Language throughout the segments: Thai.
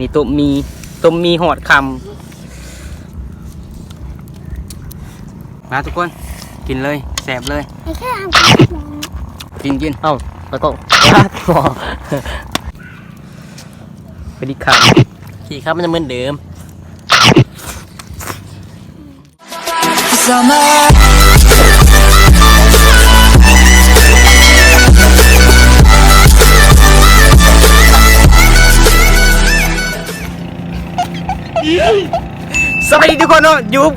นี่ต้มมีหอดคำมาทุกคนกินเลยแสบเลยกินเอ้าแล้วก็ไปดิครับขี่ครับมันจะเหมือนเดิมสวัสดีทุกคนเนาะอยู่กับ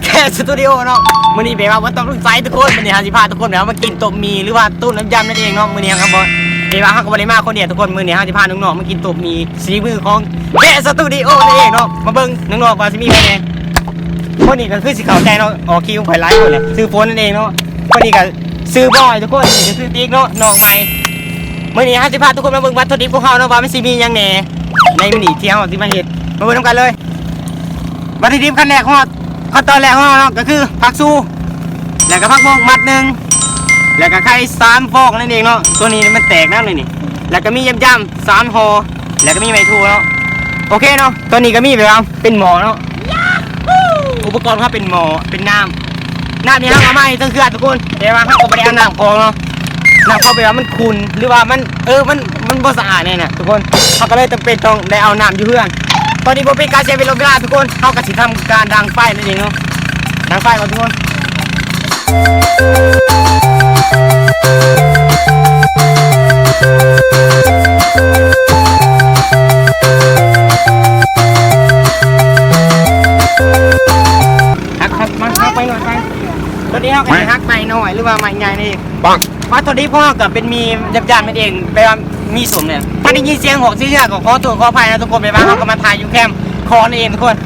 แค่สตูดิโอเนาะมื้อนี้แบบว่าต้องรุ่นไซส์ทุกคนมื้อนี้สิพาทุกคนมากินต้มมีหรือว่าตุ้นน้ำยำนั่นเองเนาะมื้อนี้ครับบ่แบบว่าเฮาก็บ่ได้มาคนเดียวทุกคนมื้อนี้สิพาน้องๆมากินต้มมีสีมือของแค่สตูดิโอนั่นเองเนาะมาเบิ่งน้องๆว่าสิมีไผแน่คนนี้ก็คือสิเข้าใจเนาะออกคิวข่อยหลายคนแหละซื้อโฟนนั่นเองเนาะคนนี้ก็ซื้อบอยทุกคนนี่ก็ซื้อติ๊กเนาะน้องใหม่มื้อนี้สิพาทุกคนมาเบิ่งวัตถุดิบของเฮาเนาะว่ามันสิมีหยังแหน่ในมื้อนี้ที่เฮาสิมาเฮ็ดมาเบิ่งนำกันเลยวัตถุดิบขั้นแรกของเราขั้นตอนแรกของเราก็คือผักซูแล้วก็ผักบงมัดหนึ่งแล้วก็ไข่3 ฟองนั่นเองเนาะตัวนี้มันแตกน้ำเลยนี่แล้วก็มียำ3 ห่อแล้วก็มีไม้ทูเนาะโอเคเนาะตัวนี้ก็มีแบบว่าเป็นหม้อเนาะอุปกรณ์เขาเป็นหม้อเป็นน้ำนี่เราเอามาให้ทั้งเครือทุกคนแต่ว่าเขาก็ไม่ได้เอาน้ำพองเนาะน้ำพองไปว่ามันขุ่นหรือว่ามันบ่สะอาดเนี่ยนะทุกคนเขาก็เลยจำเป็นต้องได้เอาน้ำอยู่เพื่อนตอนนี้ผมเป็นการเสียเวลาทุกคนเขากระสิทำการดังไฟนั่นเองเนาะดังไฟก่อนทุกคนฮักมาไปหน่อยไปตอนนี้เขากระสิฮักไปหน่อยหรือว่าไม่ง่ายนี่ปังมาตอนนี้พ่อกับเป็นมียับนั่นเองแปลว่ามีสมเนี่ยถ้าได้ยินเสียงหอกเสียงของขอตัวขออภัยนะทุกคนไปบ้างเขาก็มาถ่ายอยู่แคมป์คอนั่นเองทุกคน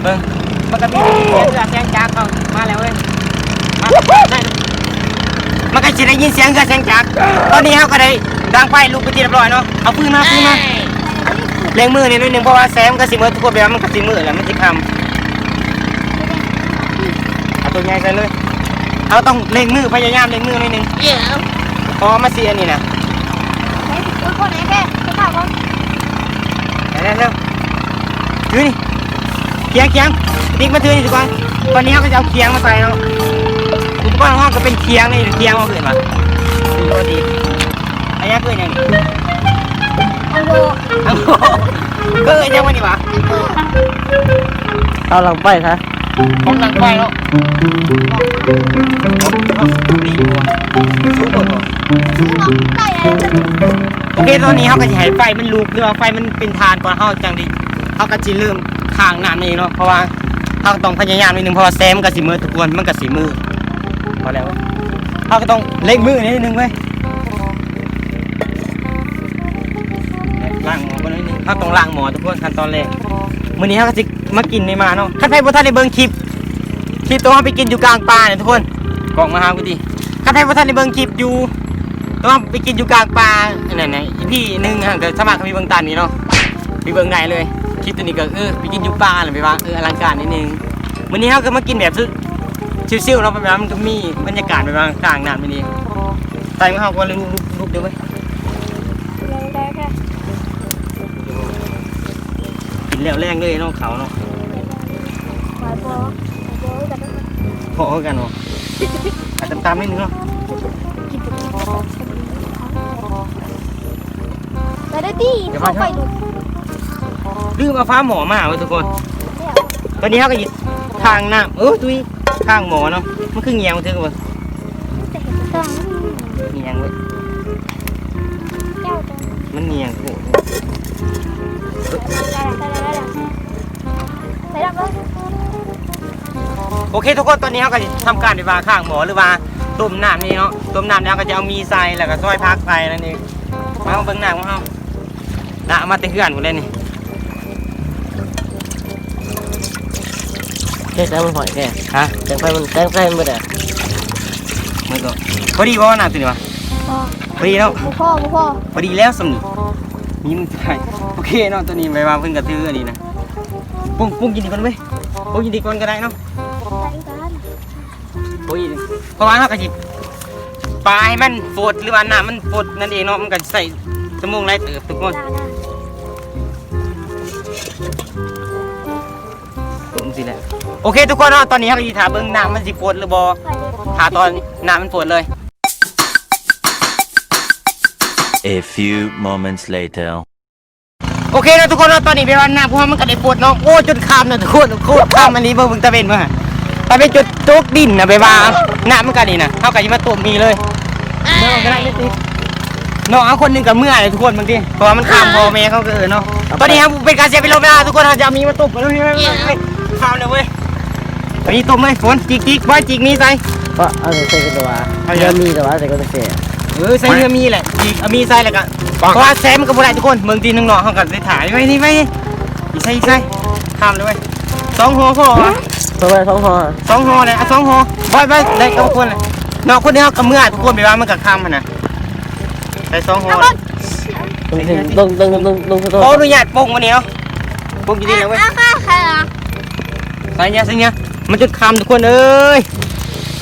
มันก็มีเสียงจากเขามาแล้วเว้ยมันก็จะได้ยินเสียงเสียงจากตอนนี้เขาก็ได้ดังไฟลุกไปที่เรียบร้อยเนาะเอาปืนมาเล็งมือนิดนึงเพราะว่าแซมก็สิมือทุกคนไปว่ามันก็สิมือแล้วมันสิคำเอาตัวใหญ่ใส่เลยเราต้องเล็งมือพยายามเล็งมือนิดนึงพอมาเสียนี่นะคนไหนแค่คนข่าวคนเร็วถือนี่เคียงติ๊กมาถือนี่ดีกว่าตอนนี้เขาก็จะเอาเคียงมาใส่เนาะอุปกรณ์ของเขาก็เป็นเคียงนี่เคียงมาเกิดมาดูดีอันนี้เกิดยังอังโกเกิดยังวันนี้วะเอาหลังไปครับของหลังไปเนาะโอเคตอนนี้เขาก็จะให้ไฟมันลุกหรือว่าไฟมันเป็นทานก่อนเขาจังดีเขาก็จะเริ่มทางน้ำนี่เนาะเพราะว่าเขาต้องพยายามนิดนึงเพราะว่าแซมกับสีมือตะกวนมันกับสีมือพอแล้วเขาก็ต้องเล็งมือนิดนึงเว้ยล้างหมอกันนิดนึงเขาต้องล้างหมอทุกคนขั้นตอนแรกมื้อนี้เขาก็จะมากินในมาเนาะขั้นไฟพวกท่านในเบิ้งคลิปตัวเขาไปกินอยู่กลางป่าเนี่ยทุกคนกล่องมาหากูดิขั้นไฟพวกท่านในเบิ้งคลิปอยู่ตัวไปกินอยู่กลางป่าไหนพี่นึงห่างกับสมัครมีเบิ้งตันนี่เนาะไปเบิ้งไหนเลยคลิปตัวนี้ก็ไปกินอยู่ป่าหรือไปว่าอลังการนิดนึงวันนี้เขาก็มากินแบบชิวๆเนาะแบบมันก็มีบรรยากาศแบบว่ากลางน้ำนี่ใส่มาเขาก็เลยลุกเดี๋ยวไปกินแล้วแรงเลยเนาะเขาเนาะพอกันเนาะอาจจะตามนิดนึงเนาะไปได้ดีเข้าไปดูลืมเอาฟ้าหมอมาไว้ทุกคนตอนนี้เขาก็หยิบทางน้ำตุ้ยทางหมอเนาะมันคือเงี้ยงถือว่าเงี้ยงเว้ยมันเงี้ยงโอเคทุกคนตอนนี้เขาก็จะทำการไปวางข้างหมอหรือว่าต้มน้ำนี่เนาะต้มน้ำแล้วก็จะเอามีใส่แล้วก็ซอยพักใส่นั่นเองมาเบิ่งหน้าของเขาหน้ามาเตะเขื่อนกูเลยนี่แค่แล้วมันหอยแค่ฮะแกงไฟมันไม่ได้มันก็พอดีว่าหน้าตัวนี้วะพอดีแล้วพ่อพอดีแล้วสมนี่มันใช่โอเคเนาะตัวนี้ไปวางเพิ่งกระทืออันนี้นะปุ้งกินดีก่อนเว้ยปุ้งกินดีก่อนก็ได้เนาะปุ้งเพราะว่าเขากระจิบปลาให้มันฝดหรือว่าน้ำมันฝดนั่นเองเนาะมันก็ใส่สมองไรเติบทุกคน ตุ่มสิแหละโอเคทุกคนเนาะตอนนี้เราอยู่ถามเบิ่งน้ำมันสิฝนหรือบ่ถาตอนน้ำมันฝนเลย A few moments later. โอเคนะทุกคนเนาะตอนนี้เป็นวันน้ำเพราะว่ามันก็ได้ฝนเนาะโอ้จนคำนะทุกคนโคตรคำอันนี้เบิ่งตะเวนมาไปเป็นจุดตกดินนะไปว่าน้ำมันก็นี่นะเท่ากับที่มาตุ่มมีเลยเนาะก็ได้ไม่ติดเนาะเอาคนหนึงกับเมื่อเลยทุกคนบางทีเพราะว่ามันคำพอแม่เขาก็เนาะตอนนี้ครับเป็นการเสียเวลาทุกคนเราจะมีมาตุ่มแล้วคำเลยเว้ยอันนี้ตุ่มเลยฝนจิกไว้จิกนี้ใส่ ก็เอาใส่กันตัวเรือมีแต่ว่าใส่กันเสีย ใส่เรือมีแหละจิกเอามีใส่แล้วก็เพราะว่าแซมมันก็บ่ได้ทุกคนเมืองตีนึงเนาะเขาก็ได้ถ่ายไว้นี่ไว้ใส่คำเลยเว้ย2 หัวพอ เพราะว่าท้องห่อ 2 หัวเลย2 หัวไปได้กับคนเลยเนาะคนนี้เขากับเมื่อทุกคนไปว่ามันกับคำมันนะใส่2 หัว ลง ขออนุญาตปงมาเนี่ยปงอยู่ดีเลยเว้ยใส่เนี่ยมันจุดคำทุกคนเอ้ย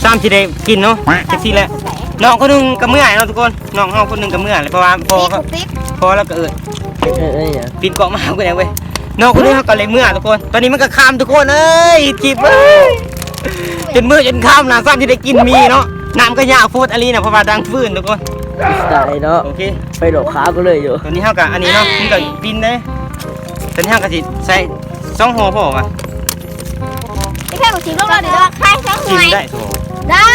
ซ้ำที่ได้กินเนาะแท็กซี่แหละน้องคนนึงกับเมื่อเนาะทุกคนน้องเฮาคนนึงกับเมื่อเลยเพราะว่าพอแล้วก็เนี่ย ปีนเกาะมาก็ได้เว้ยน้องคนนี้เขาก็เลยเมื่อทุกคนตอนนี้มันก็คำทุกคนเอ้ยจีบจนมือจนคำนะซ้ำที่ได้กินมีเนาะน้ำก็ยาโฟดอะไรนะเพราะว่าดังฟื้นทุกคน ได้เนาะ โอเค ไปหลบขาก็เลยอยู่ ตัวนี้เท่ากับอันนี้เนาะมันก็ปีนได้ตัวนี้เท่ากับสิใส่2 หัวพอป่ะ แค่กับสีลงเราเดี๋ยวใครสักห กิ น่ น อย ได้โถ ได้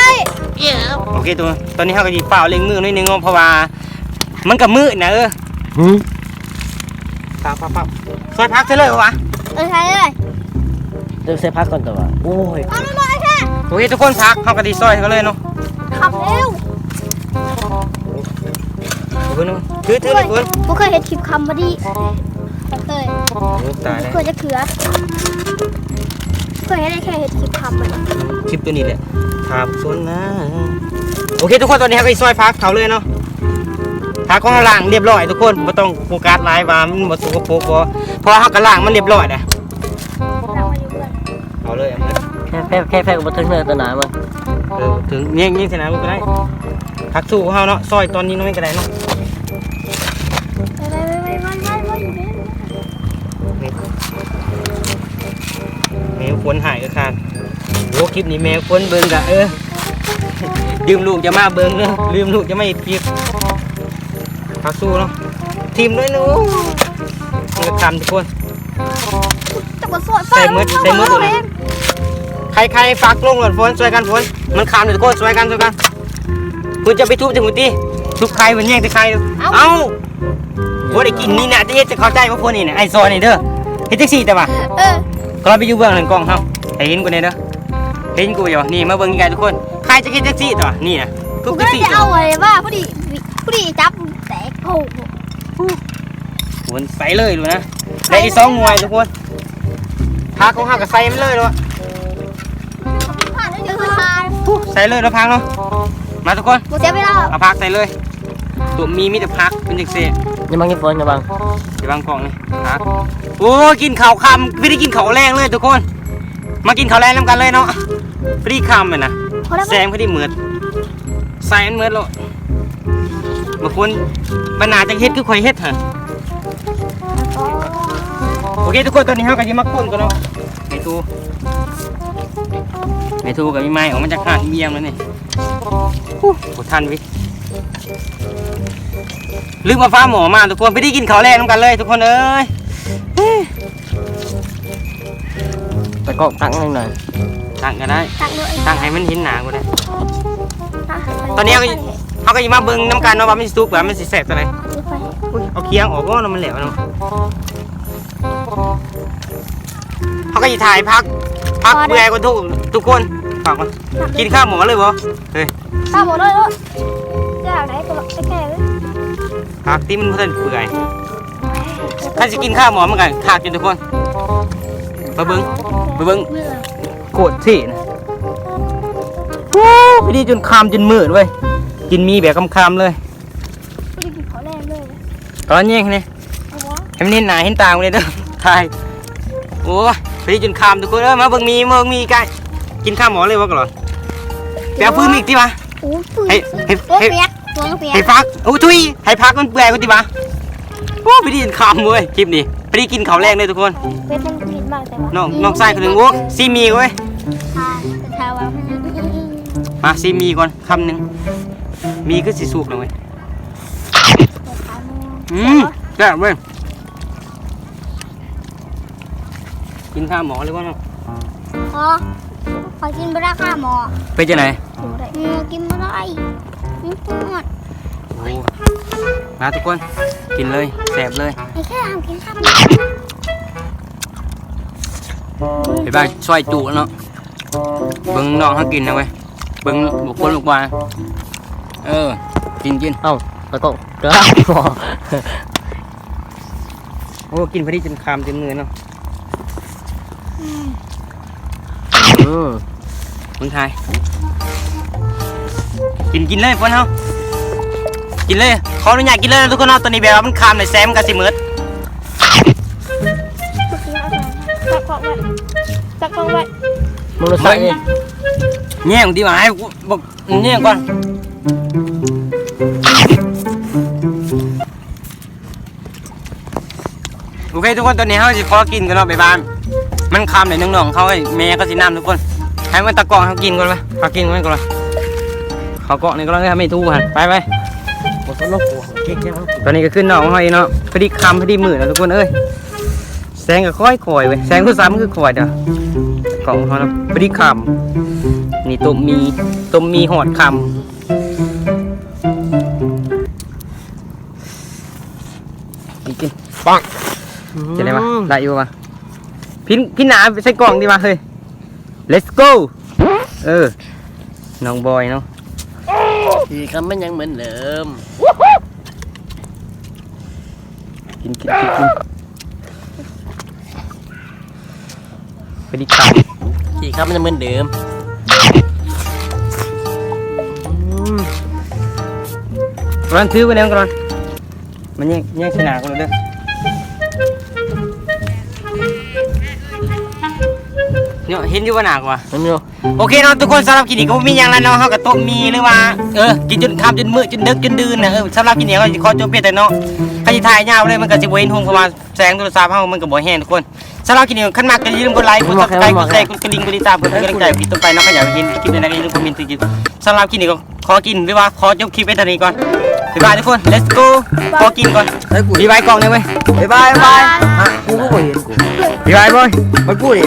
โอเคตัวตอนนี้เขาก็จีเปล่าเล็งมือนิดนึงเพราะว่ามันกับมือนะปับซอยพักใช่เลยวะ ใช่เลย เดี๋ยวใส่พักก่อนตัวโอ้ย เอาหน่อยแค่ โอเคทุกคนพักเขาก็จีซอยเขาเลยเนาะ ขับเร็ว ถือเลยคุณ กูเคยเห็นคลิปคำมาดีเคย ตายแล้ว เคยจะเขือเคยเห็นแค่เห็นคลิปคำมัน คลิปตัวนี้แหละครับส่วนนะโอเคทุกคนตอนนี้เขาก็ซอยพักเขาเลยเนาะพักของล่างเรียบร้อยทุกคนไม่ต้องโฟกัสไลน์ว่ามันหมดสกปรกเพราะเขากระล่างมันเรียบร้อยนะเอาเลย แค่กับทึงเลยตัวหนามัน ถึงยิ่งชนะมันก็ได้พักสู้เขาเนาะซอยตอนนี้น้อยก็ได้เนาะแมวฝนหายก็ขาดโอ้คลิปนี้แมวฝนเบิ่งกะลืมลูกจะมาเบิ่งเนาะลืมลูกจะไม่คลิปพักสู้เนาะทีมด้วยนู้มันก็ทำทุกคนใส่มือเลยใครฝากลงหลอดฝนช่วยกันฝนมันคำเลยทุกคนช่วยกันคุณจะไปทุบถึงมือตีทุบใครมันแย่งแต่ใครเอ้าพวกได้กินนี่นะที่จะเข้าใจว่าพวกนี้เนี่ยไอซอยนี่เด้อเฮ็ดแท็กซี่แต่ว่าก็เราไปอยู่เบื้องหลังกล้องเขาเห็นกูเนี่ยเด้อเห็นกูอยู่นี่มาเบิ่งยังไงทุกคนใครจะกินแท็กซี่แต่ว่านี่นะทุบ กู แท็ก ก็ ซี่ จะเอาอะไรว่าพอดีจับแตกโอ้ ฝนใส่เลยดูนะได้อีก2 หน่วยทุกคนพาของห้ากับใส่มันเลยด้วยใส่เลยแล้วพักเนาะมาทุกคน หมดเสียเวลา เอาพักใส่เลยตัวมีแต่พักเป็นจังซี่ ยังบังยังฝนยังบัง อย่าบังกล่องเลยพักโอ้กินข้าวคำไม่ได้กินข้าวแรงเลยทุกคนมากินข้าวแรงน้ำกันเลยเนาะพอดีคำเลยนะแซมพอดีเหมือดใส่มันเหมือดแล้วบางคนบรรณาจังเฮ็ดคือข่อยเฮ็ดฮะโอเคทุกคนตอนนี้เราก็ยิมาคุ้นกันเนาะไม่ทูกับพี่ไม้ออกมาจากหาดเยี่ยมแล้วนี่โหทันวิลืมมาฟ้าหมอมาทุกคนไม่ได้กินข้าวแรงน้ำกันเลยทุกคนเอ้ย ตะกอกตั้งหน่อย ตั้งก็ได้ ตักเลย ตั้งให้มันเห็นหนาก็ได้ตอนนี้เขาก็ยิมาเบิ้งน้ำกันเนาะว่ามันสิสุกแบบมันสิแสบอะไรเอาเคียงออกก็มันแหลวเนาะเขาก็จะถ่ายพักเบื่อกันทุกคนฝากก่อนกินข้าวหมูเลยบ่เฮ้ย ข้าวหมดเลยลูกจะเอาไหนก็แค่เลย พักที่มันเพิ่นเปื่อยถ้าจะกินข้าวหมูมันกันขาดจนทุกคนมาเบิ้งโคตรที่นะไปดีจนคำจนมืดเว้ยกินมีแบบคำเลย ไม่ได้กินขอแรงเลย ตอนนี้นี่ให้มันเห็นหน้าเห็นตาเลยเด้อถ่ายโอ้ยไปดีจนคำทุกคนมาเบิ่งมีกันกินข้าวหมูเลยว่าก่อนแปลฟื้นอีกทีวะ โอ้ปืน ให้ เปียกตัวเปียก ให้พักโอ้ทุยให้พักมันเปื่อยกูดิวะโอ้ไปดีจนคำเว้ยคลิปนี้ พอดีกินข้าวแรกเลยทุกคน เวทมันกินมากแต่ว่า น้องไส้คนหนึ่งวุ้กซีมีเว้ย ค่ะแต่ถ้าว่ามัน มาซีมีก่อนคำหนึ่งมีก็สิสุกเลยเว้ยแซ่บเว้ยกินข้าวหมอเลยว่าน้อง ขอกินบราค่าหมอ ไปจะไหน กินไม่ได้หมด โอ้มาทุกคนกินเลยแซ่บเลย ไอ้แค่ทำกินข้าว ไปบ้านช่วยจุเนาะเบิ่งน้องเขากินนะเว้ยเบิ่งบุคคลบุคคลกิน เอ้าแล้วก็กระพอ โอ้กินพอดีจนคำจนมือเนาะมึงทายกินเลยพวกเขากินเลยขออนุญาตกินเลยนะทุกคนเนาะตอนนี้แบบว่ามันคำในแซมกับสิมืด จักรไว้ มึงรู้สึกไง แง่งดีกว่าให้กูบอกแง่งก่อนโอเคทุกคนตอนนี้เขาจะขอกินกันเนาะไปบ้านมันคำในน้องๆเขาให้แม่ก็สิน้ำทุกคนให้มันตะกองเขากินก่อนไหมเขากินก่อนเขาเกาะนี่ก็ต้องไม่ทู่หันไป หมดต้นลูกหัวเก๊กใช่ไหม ตอนนี้ก็ขึ้นน้องเขาเองเนาะพอดีคำพอดีมือนะทุกคนเอ้ยแสงก็ค่อยเว้ยแสงคือซ้ำคือคอยเด้อกล่องเขาเนาะพอดีคำนี่ต้มมีหอดคำกินปังจะได้ปะได้อยู่ปะพี่หนาใส่กล่องดีมาเฮ้ย let's go น้องบอยเนาะ ทีคำมันยังเหมือนเดิม กินไปดิครับ ทีคำมันยังเหมือนเดิม ร้อนซื้อไปแล้วก่อนมันแยกชนะกันเลยเด้อเนี่ยเห็นอยู่ว่าหนักว่ะ มันอยู่ โอเคเนาะทุกคนสำหรับกินนี้ก็มีอย่างไรเนาะเฮากับโต๊ะมีหรือว่ากินจนค่ำจนมืดจนดึกจนดื่นนะสำหรับกินนี้ก็ขอจบเพียงแต่เนาะใครสิถ่ายยาวเลยมันก็สิบ่เห็นหุ่งเพราะว่าแสงโทรศัพท์เฮามันก็บ่แห้งทุกคนสำหรับกินนี้ขั้นมากก็อย่าลืมกดไลค์กด Subscribe กดแชร์กดกระดิ่งกดติดตามเพื่อเป็นกำลังใจคลิปต่อไปเนาะใครอยากกินคลิปไหนก็อย่าลืมคอมเมนต์ติดสำหรับกินนี้ก็ขอกินหรือว่าขอจบคลิปไว้เท่านี้ก่อนบ๊ายบายทุกคน let's go ขอกินก่อนบ๊ายบายกล่องเลยเว้ยบ๊ายบาย กูก็บ่เห็นกู บ๊ายบายบอย มันกูดิ